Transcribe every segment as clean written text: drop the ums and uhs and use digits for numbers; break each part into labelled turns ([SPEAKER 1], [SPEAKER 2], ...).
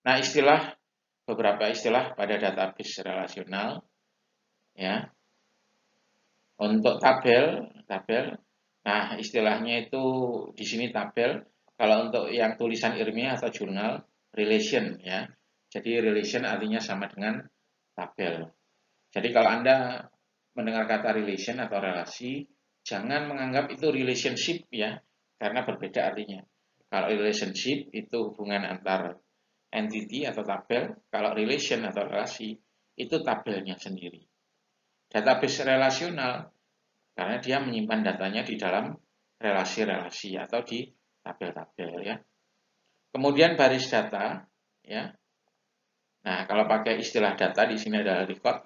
[SPEAKER 1] Nah, beberapa istilah pada database relasional, ya. Untuk tabel. Nah, istilahnya itu di sini tabel. Kalau untuk yang tulisan ilmiah atau jurnal, relation, ya. Jadi relation artinya sama dengan tabel. Jadi kalau Anda mendengar kata relation atau relasi, jangan menganggap itu relationship, ya, karena berbeda artinya. Kalau relationship itu hubungan antar entity atau tabel, kalau relation atau relasi itu tabelnya sendiri. Database relasional karena dia menyimpan datanya di dalam relasi-relasi atau di tabel-tabel, ya. Kemudian baris data, ya. Nah, kalau pakai istilah data di sini adalah record.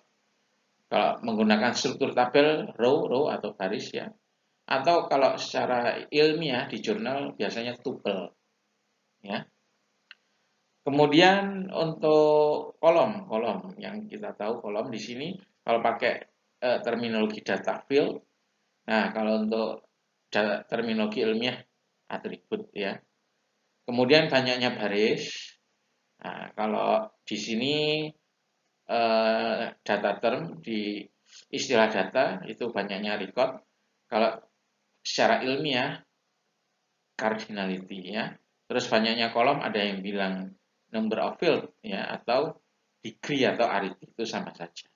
[SPEAKER 1] Kalau menggunakan struktur tabel, row atau baris, ya. Atau kalau secara ilmiah di jurnal biasanya tuple, ya. Kemudian untuk kolom yang kita tahu kolom di sini kalau pakai terminologi data field. Nah, kalau untuk terminologi ilmiah atribut, ya. Kemudian banyaknya baris. Nah, kalau di sini data term di istilah data itu banyaknya record. Kalau secara ilmiah cardinality, ya. Terus banyaknya kolom ada yang bilang number of field, ya, atau degree atau aritmetik itu sama saja.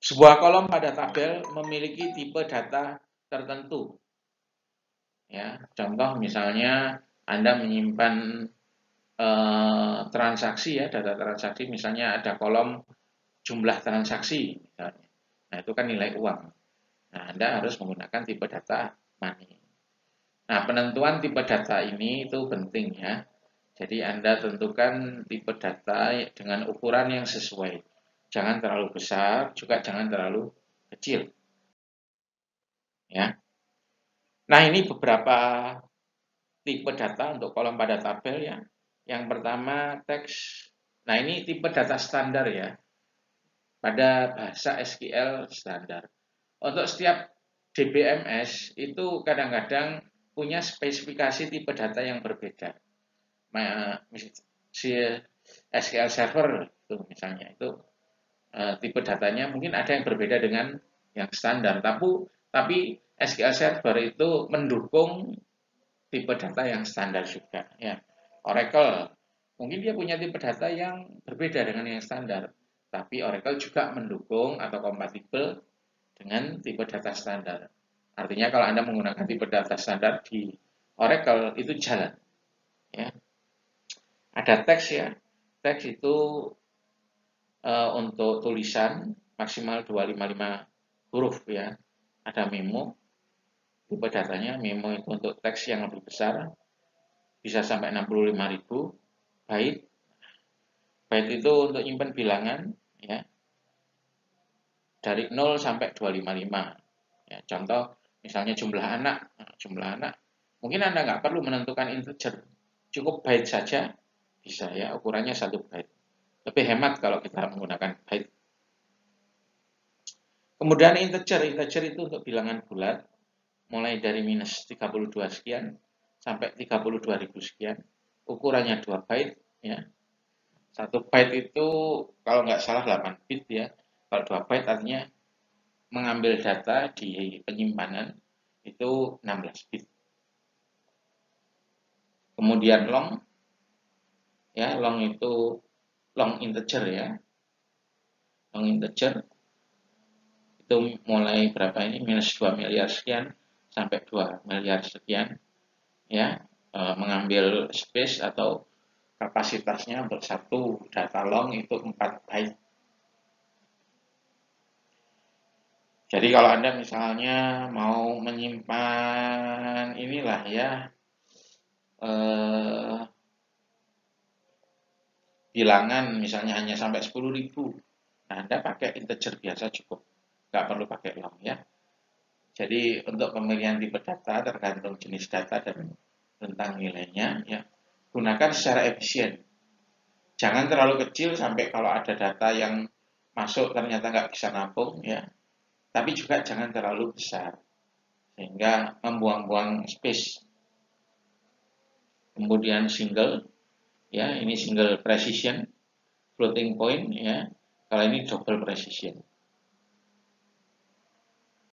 [SPEAKER 1] Sebuah kolom pada tabel memiliki tipe data tertentu. Ya, contoh misalnya Anda menyimpan transaksi, ya, data transaksi, misalnya ada kolom jumlah transaksi misalnya. Nah, itu kan nilai uang. Nah, Anda harus menggunakan tipe data money. Nah, penentuan tipe data ini itu penting, ya. Jadi Anda tentukan tipe data dengan ukuran yang sesuai. Jangan terlalu besar, juga jangan terlalu kecil, ya. Nah, ini beberapa tipe data untuk kolom pada tabel, ya. Yang pertama teks. Nah, ini tipe data standar, ya, pada bahasa SQL standar. Untuk setiap DBMS itu kadang-kadang punya spesifikasi tipe data yang berbeda. Si SQL Server itu misalnya itu tipe datanya mungkin ada yang berbeda dengan yang standar. Tapi SQL Server itu mendukung tipe data yang standar juga, ya. Oracle mungkin dia punya tipe data yang berbeda dengan yang standar, tapi Oracle juga mendukung atau kompatibel dengan tipe data standar. Artinya kalau Anda menggunakan tipe data standar di Oracle itu jalan, ya. Ada teks, ya. Teks itu untuk tulisan maksimal 255 huruf, ya. Ada memo, tipe datanya memo itu untuk teks yang lebih besar bisa sampai 65.000 byte. Byte itu untuk nyimpen bilangan, ya, dari 0 sampai 255. Ya, contoh misalnya jumlah anak. Nah, jumlah anak mungkin Anda nggak perlu menentukan integer, cukup byte saja bisa, ya, ukurannya 1 byte. Lebih hemat kalau kita menggunakan byte. Kemudian integer itu untuk bilangan bulat, mulai dari minus 32 sekian sampai 32.000 sekian, ukurannya 2 byte, ya. 1 byte itu kalau nggak salah 8 bit, ya. Kalau 2 byte artinya mengambil data di penyimpanan itu 16 bit. Kemudian long, ya, long itu long integer, ya. Long integer itu mulai berapa ini minus 2 miliar sekian sampai 2 miliar sekian, ya, mengambil space atau kapasitasnya untuk satu data long itu 4 byte. Jadi kalau Anda misalnya mau menyimpan inilah, ya, bilangan misalnya hanya sampai 10.000, nah Anda pakai integer biasa cukup, nggak perlu pakai long, ya. Jadi untuk pemilihan tipe data tergantung jenis data dan tentang nilainya, ya, gunakan secara efisien. Jangan terlalu kecil sampai kalau ada data yang masuk ternyata nggak bisa nampung, ya. Tapi juga jangan terlalu besar sehingga membuang-buang space. kemudian single, ya ini single precision floating point, ya kalau ini double precision.